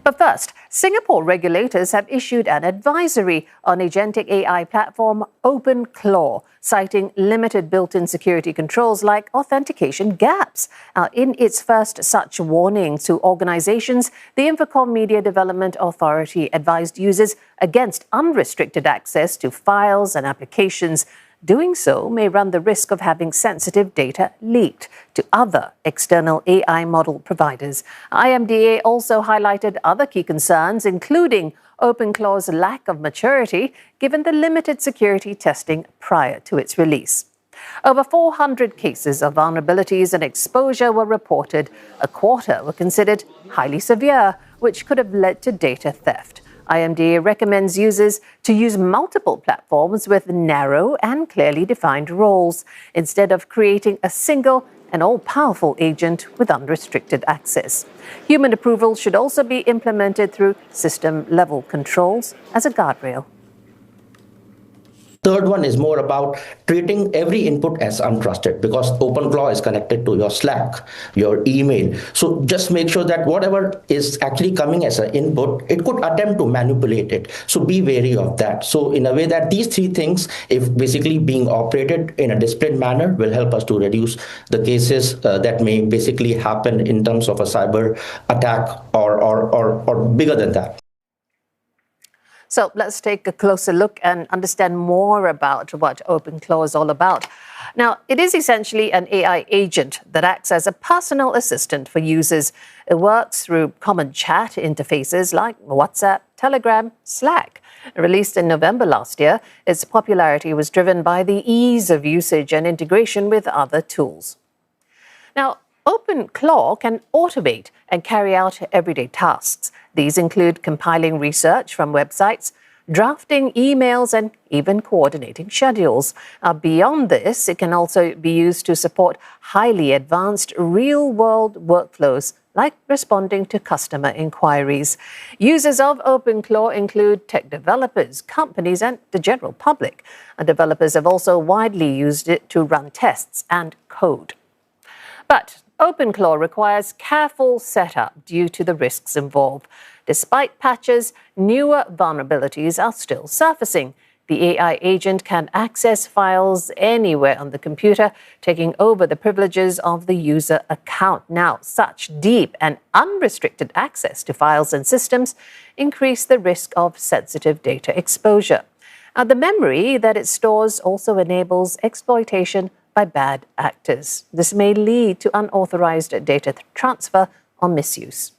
But first, Singapore regulators have issued an advisory on agentic AI platform OpenClaw, citing limited built-in security controls like authentication gaps. In its first such warning to organizations, the Infocomm Media Development Authority advised users against unrestricted access to files and applications. Doing so may run the risk of having sensitive data leaked to other external AI model providers. IMDA also highlighted other key concerns, including OpenClaw's lack of maturity, given the limited security testing prior to its release. Over 400 cases of vulnerabilities and exposure were reported. A quarter were considered highly severe, which could have led to data theft. IMDA recommends users to use multiple platforms with narrow and clearly defined roles, instead of creating a single and all-powerful agent with unrestricted access. Human approval should also be implemented through system-level controls as a guardrail. Third one is more about treating every input as untrusted, because OpenClaw is connected to your Slack, your email. So just make sure that whatever is actually coming as an input, it could attempt to manipulate it. So be wary of that. So in a way that these three things, if basically being operated in a disciplined manner, will help us to reduce the cases that may basically happen in terms of a cyber attack or bigger than that. So let's take a closer look and understand more about what OpenClaw is all about. Now, it is essentially an AI agent that acts as a personal assistant for users. It works through common chat interfaces like WhatsApp, Telegram, Slack. Released in November last year, its popularity was driven by the ease of usage and integration with other tools. Now, OpenClaw can automate and carry out everyday tasks. These include compiling research from websites, drafting emails, and even coordinating schedules. Beyond this, it can also be used to support highly advanced real-world workflows, like responding to customer inquiries. Users of OpenClaw include tech developers, companies, and the general public. Developers have also widely used it to run tests and code. But OpenClaw requires careful setup due to the risks involved. Despite patches, newer vulnerabilities are still surfacing. The AI agent can access files anywhere on the computer, taking over the privileges of the user account. Now, such deep and unrestricted access to files and systems increase the risk of sensitive data exposure. The memory that it stores also enables exploitation by bad actors. This may lead to unauthorized data transfer or misuse.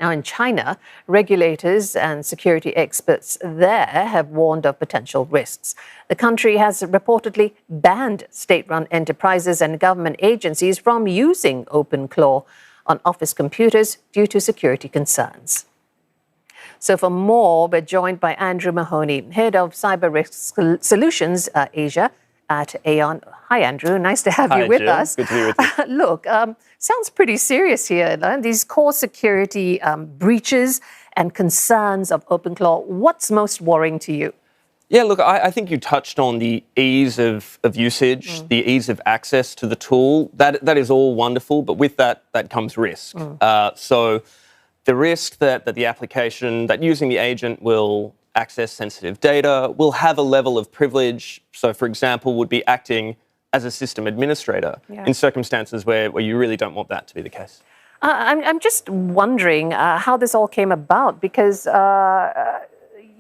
Now, in China, regulators and security experts there have warned of potential risks. The country has reportedly banned state-run enterprises and government agencies from using OpenClaw on office computers due to security concerns. So for more, we're joined by Andrew Mahoney, Head of Cyber Risk Solutions Asia at Aon. Hi, Andrew. Nice to have you with Jill. us. Good to be with you. Look, sounds pretty serious here. These core security breaches and concerns of OpenClaw. What's most worrying to you? Yeah, look, I think you touched on the ease of usage, the ease of access to the tool. That is all wonderful, but with that comes risk. So the risk that the application, that using the agent will access sensitive data, will have a level of privilege. So, for example, would be acting as a system administrator in circumstances where you really don't want that to be the case. I'm just wondering how this all came about, because,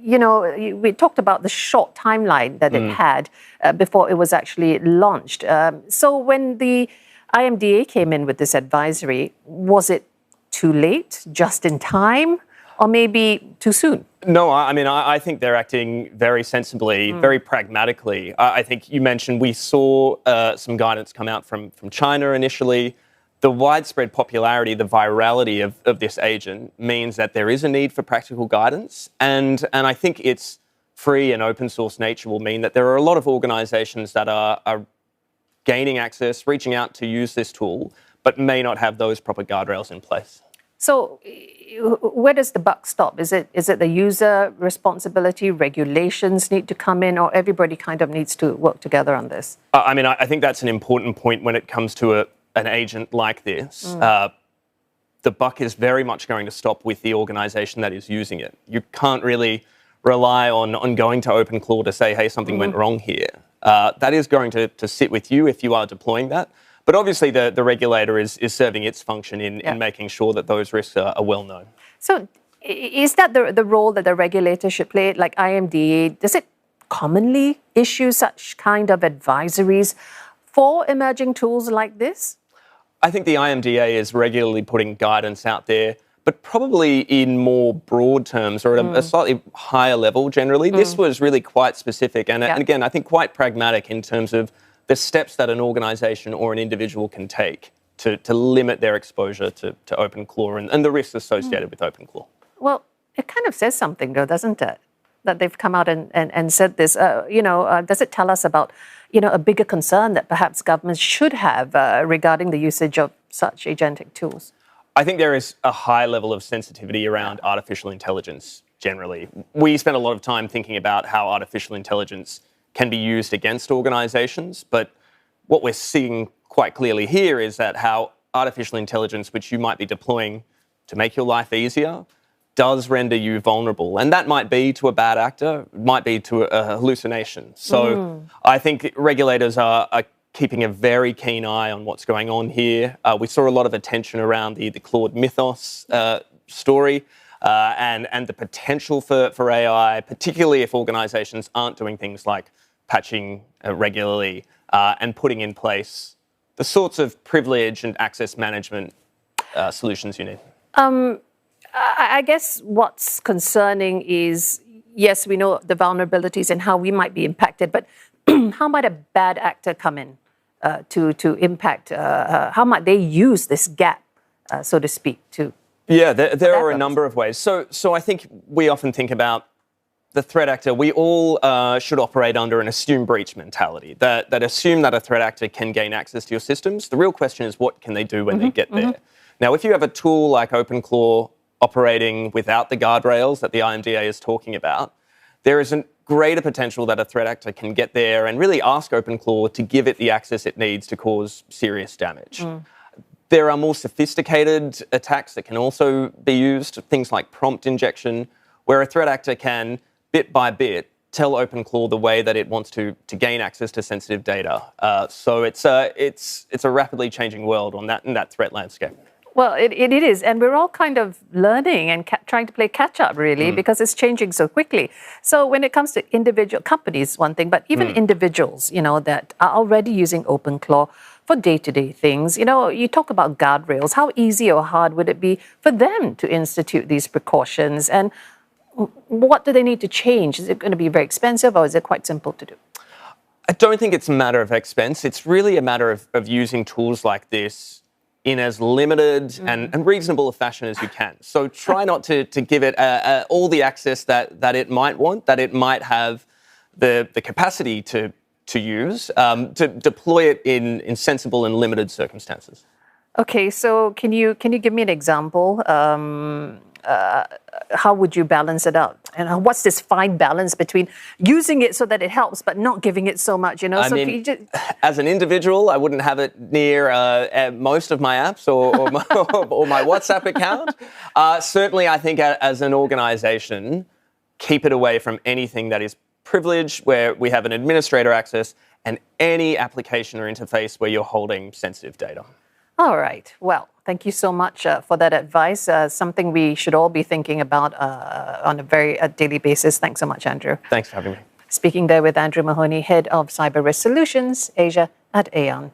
we talked about the short timeline that it had before it was actually launched. So when the IMDA came in with this advisory, was it too late, just in time, or maybe too soon? No, I think they're acting very sensibly, very pragmatically. I think you mentioned we saw some guidance come out from China initially. The widespread popularity, the virality of this agent means that there is a need for practical guidance. And I think its free and open source nature will mean that there are a lot of organizations that are gaining access, reaching out to use this tool, but may not have those proper guardrails in place. So where does the buck stop? Is it the user responsibility, regulations need to come in, or everybody kind of needs to work together on this? I think that's an important point when it comes to an agent like this. the buck is very much going to stop with the organization that is using it. You can't really rely on going to OpenClaw to say, hey, something went wrong here. That is going to sit with you if you are deploying that. But obviously the regulator is serving its function in making sure that those risks are well known. So is that the role that the regulator should play? Like IMDA, does it commonly issue such kind of advisories for emerging tools like this? I think the IMDA is regularly putting guidance out there, but probably in more broad terms or at a slightly higher level generally. This was really quite specific and again, I think quite pragmatic in terms of the steps that an organisation or an individual can take to limit their exposure to OpenClaw and the risks associated with OpenClaw. Well, it kind of says something though, doesn't it? That they've come out and said this. Does it tell us about, a bigger concern that perhaps governments should have regarding the usage of such agentic tools? I think there is a high level of sensitivity around artificial intelligence generally. We spend a lot of time thinking about how artificial intelligence can be used against organizations, but what we're seeing quite clearly here is that how artificial intelligence, which you might be deploying to make your life easier, does render you vulnerable. And that might be to a bad actor, it might be to a hallucination. So I think regulators are keeping a very keen eye on what's going on here. We saw a lot of attention around the Claude Mythos story and the potential for AI, particularly if organizations aren't doing things like patching regularly and putting in place the sorts of privilege and access management solutions you need. I guess what's concerning is, yes, we know the vulnerabilities and how we might be impacted, but how might a bad actor come in to impact? How might they use this gap, so to speak, to? Yeah, there are a number of ways. So I think we often think about the threat actor. We all should operate under an assume breach mentality, that assume that a threat actor can gain access to your systems. The real question is, what can they do when they get there? Now, if you have a tool like OpenClaw operating without the guardrails that the IMDA is talking about, there is a greater potential that a threat actor can get there and really ask OpenClaw to give it the access it needs to cause serious damage. There are more sophisticated attacks that can also be used, things like prompt injection, where a threat actor can, bit by bit, tell OpenClaw the way that it wants to gain access to sensitive data. So it's a rapidly changing world in that threat landscape. Well, it is, and we're all kind of learning and trying to play catch up, really, because it's changing so quickly. So when it comes to individual companies, one thing, but even individuals, that are already using OpenClaw for day-to-day things, you talk about guardrails. How easy or hard would it be for them to institute these precautions? And what do they need to change? Is it going to be very expensive, or is it quite simple to do? I don't think it's a matter of expense. It's really a matter of using tools like this in as limited and reasonable a fashion as you can. So try not to give it all the access that it might want, that it might have the capacity to use, to deploy it in sensible and limited circumstances. Okay, so can you give me an example? How would you balance it out? And what's this fine balance between using it so that it helps, but not giving it so much? I mean, as an individual, I wouldn't have it near most of my apps or my WhatsApp account. Certainly, I think as an organisation, keep it away from anything that is privileged, where we have an administrator access, and any application or interface where you're holding sensitive data. All right. Well, thank you so much for that advice. Something we should all be thinking about on a very daily basis. Thanks so much, Andrew. Thanks for having me. Speaking there with Andrew Mahoney, Head of Cyber Risk Solutions, Asia at Aon.